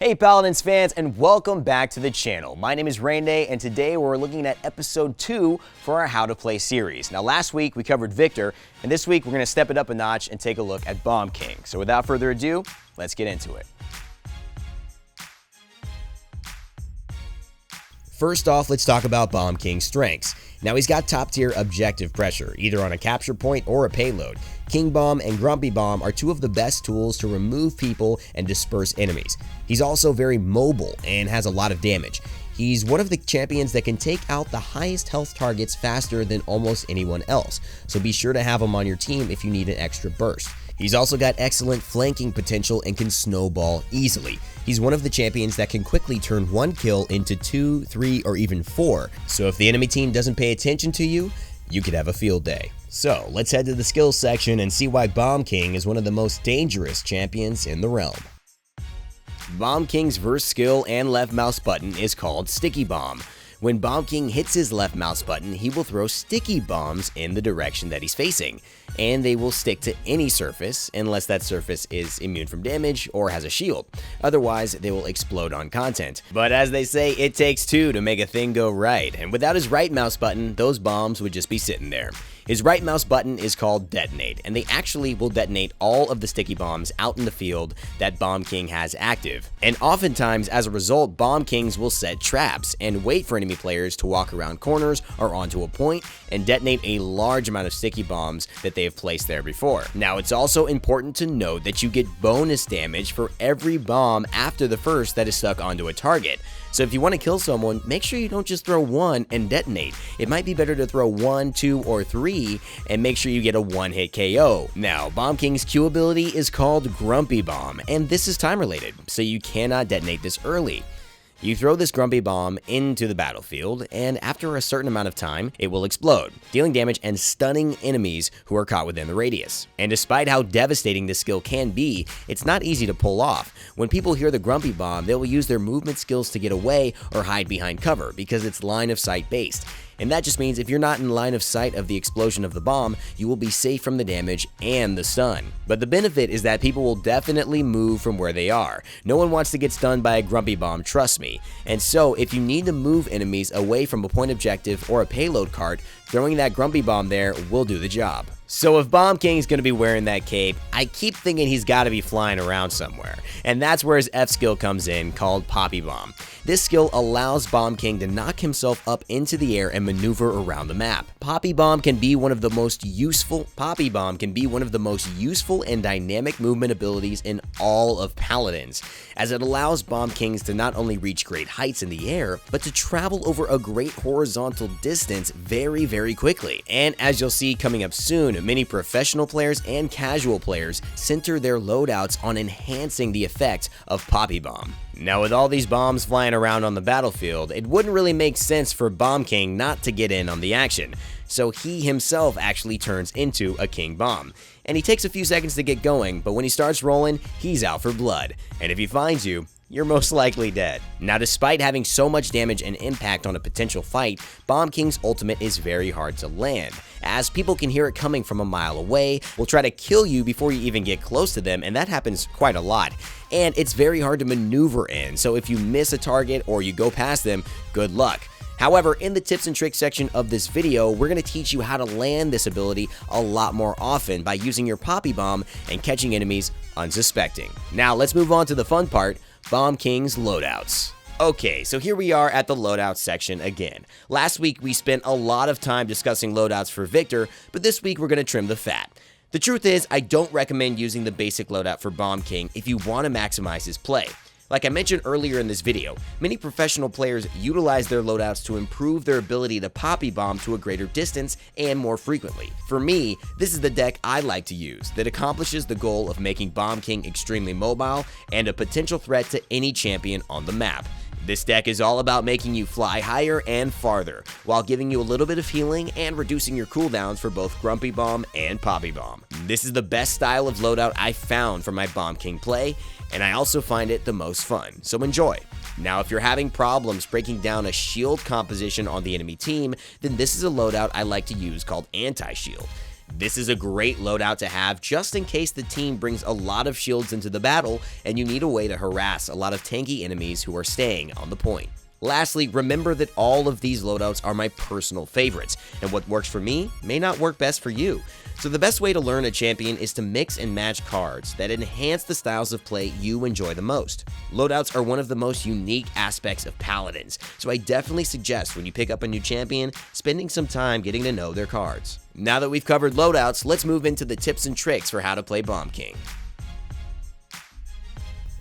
Hey Paladins fans, and welcome back to the channel. My name is Rainday, and today we're looking at episode 2 for our How to Play series. Now last week we covered Victor, and this week we're going to step it up a notch and take a look at Bomb King. So without further ado, let's get into it. First off, let's talk about Bomb King's strengths. Now he's got top tier objective pressure, either on a capture point or a payload. King Bomb and Grumpy Bomb are two of the best tools to remove people and disperse enemies. He's also very mobile and has a lot of damage. He's one of the champions that can take out the highest health targets faster than almost anyone else, so be sure to have him on your team if you need an extra burst. He's also got excellent flanking potential and can snowball easily. He's one of the champions that can quickly turn one kill into 2, 3, or even 4, so if the enemy team doesn't pay attention to you, you could have a field day. So let's head to the skills section and see why Bomb King is one of the most dangerous champions in the realm. Bomb King's first skill and left mouse button is called Sticky Bomb. When Bomb King hits his left mouse button, he will throw sticky bombs in the direction that he's facing, and they will stick to any surface unless that surface is immune from damage or has a shield. Otherwise, they will explode on content. But as they say, it takes two to make a thing go right, and without his right mouse button, those bombs would just be sitting there. His right mouse button is called Detonate, and they actually will detonate all of the sticky bombs out in the field that Bomb King has active. And oftentimes, as a result, Bomb Kings will set traps and wait for enemy players to walk around corners or onto a point and detonate a large amount of sticky bombs that they have placed there before. Now, it's also important to note that you get bonus damage for every bomb after the first that is stuck onto a target. So if you want to kill someone, make sure you don't just throw one and detonate. It might be better to throw 1, 2, or 3 and make sure you get a one-hit KO. Now, Bomb King's Q ability is called Grumpy Bomb, and this is time related, so you cannot detonate this early. You throw this Grumpy Bomb into the battlefield, and after a certain amount of time, it will explode, dealing damage and stunning enemies who are caught within the radius. And despite how devastating this skill can be, it's not easy to pull off. When people hear the Grumpy Bomb, they will use their movement skills to get away or hide behind cover because it's line of sight based. And that just means if you're not in line of sight of the explosion of the bomb, you will be safe from the damage and the stun. But the benefit is that people will definitely move from where they are. No one wants to get stunned by a Grumpy Bomb, trust me. And so if you need to move enemies away from a point objective or a payload cart, throwing that Grumpy Bomb there will do the job. So if Bomb King's gonna be wearing that cape, I keep thinking he's gotta be flying around somewhere. And that's where his F skill comes in, called Poppy Bomb. This skill allows Bomb King to knock himself up into the air and maneuver around the map. Poppy Bomb can be one of the most useful and dynamic movement abilities in all of Paladins, as it allows Bomb Kings to not only reach great heights in the air, but to travel over a great horizontal distance very, very quickly. And as you'll see coming up soon, many professional players and casual players center their loadouts on enhancing the effect of Poppy Bomb. Now, with all these bombs flying around on the battlefield, it wouldn't really make sense for Bomb King not to get in on the action. So he himself actually turns into a King Bomb. And he takes a few seconds to get going, but when he starts rolling, he's out for blood. And if he finds you, you're most likely dead. Now, despite having so much damage and impact on a potential fight, Bomb King's ultimate is very hard to land, as people can hear it coming from a mile away, will try to kill you before you even get close to them, and that happens quite a lot. And it's very hard to maneuver in, so if you miss a target or you go past them, good luck. However, in the tips and tricks section of this video, we're going to teach you how to land this ability a lot more often by using your Poppy Bomb and catching enemies unsuspecting. Now, let's move on to the fun part, Bomb King's Loadouts. Okay, so here we are at the loadouts section again. Last week we spent a lot of time discussing loadouts for Victor, but this week we're going to trim the fat. The truth is, I don't recommend using the basic loadout for Bomb King if you want to maximize his play. Like I mentioned earlier in this video, many professional players utilize their loadouts to improve their ability to Poppy Bomb to a greater distance and more frequently. For me, this is the deck I like to use that accomplishes the goal of making Bomb King extremely mobile and a potential threat to any champion on the map. This deck is all about making you fly higher and farther, while giving you a little bit of healing and reducing your cooldowns for both Grumpy Bomb and Poppy Bomb. This is the best style of loadout I found for my Bomb King play, and I also find it the most fun, so enjoy. Now, if you're having problems breaking down a shield composition on the enemy team, then this is a loadout I like to use called Anti-Shield. This is a great loadout to have just in case the team brings a lot of shields into the battle and you need a way to harass a lot of tanky enemies who are staying on the point. Lastly, remember that all of these loadouts are my personal favorites, and what works for me may not work best for you. So the best way to learn a champion is to mix and match cards that enhance the styles of play you enjoy the most. Loadouts are one of the most unique aspects of Paladins, so I definitely suggest when you pick up a new champion, spending some time getting to know their cards. Now that we've covered loadouts, let's move into the tips and tricks for how to play Bomb King.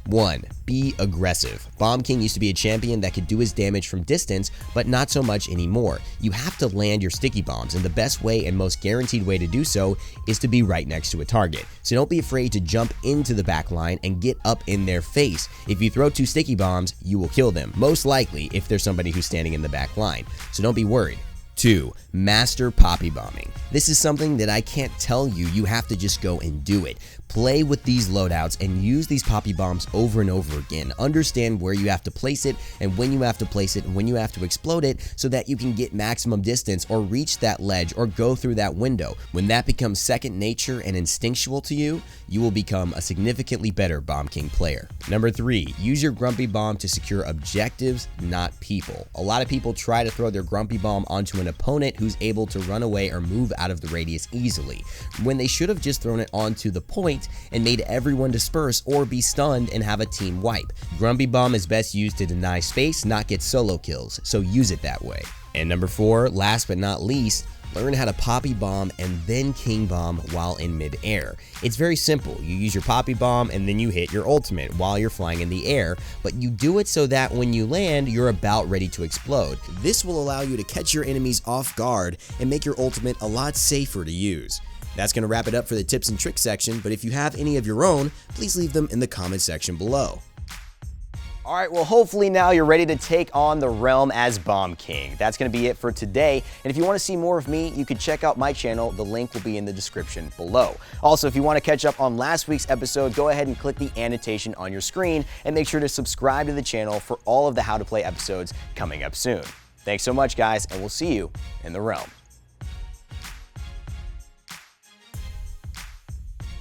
1. Be aggressive. Bomb King used to be a champion that could do his damage from distance, but not so much anymore. You have to land your sticky bombs, and the best way and most guaranteed way to do so is to be right next to a target. So don't be afraid to jump into the back line and get up in their face. If you throw 2 sticky bombs, you will kill them, most likely if there's somebody who's standing in the back line. So don't be worried. 2. Master poppy bombing. This is something that I can't tell you, you have to just go and do it. Play with these loadouts and use these poppy bombs over and over again. Understand where you have to place it and when you have to place it and when you have to explode it so that you can get maximum distance or reach that ledge or go through that window. When that becomes second nature and instinctual to you, you will become a significantly better Bomb King player. Number 3, use your Grumpy Bomb to secure objectives, not people. A lot of people try to throw their Grumpy Bomb onto an opponent who's able to run away or move out of the radius easily, when they should have just thrown it onto the point and made everyone disperse or be stunned and have a team wipe. Grumpy Bomb is best used to deny space, not get solo kills, so use it that way. And number 4, last but not least, learn how to Poppy Bomb and then King Bomb while in mid-air. It's very simple. You use your Poppy Bomb and then you hit your ultimate while you're flying in the air, but you do it so that when you land, you're about ready to explode. This will allow you to catch your enemies off guard and make your ultimate a lot safer to use. That's going to wrap it up for the tips and tricks section, but if you have any of your own, please leave them in the comment section below. Alright, well hopefully now you're ready to take on the realm as Bomb King. That's going to be it for today, and if you want to see more of me, you can check out my channel. The link will be in the description below. Also, if you want to catch up on last week's episode, go ahead and click the annotation on your screen, and make sure to subscribe to the channel for all of the How to Play episodes coming up soon. Thanks so much guys, and we'll see you in the realm.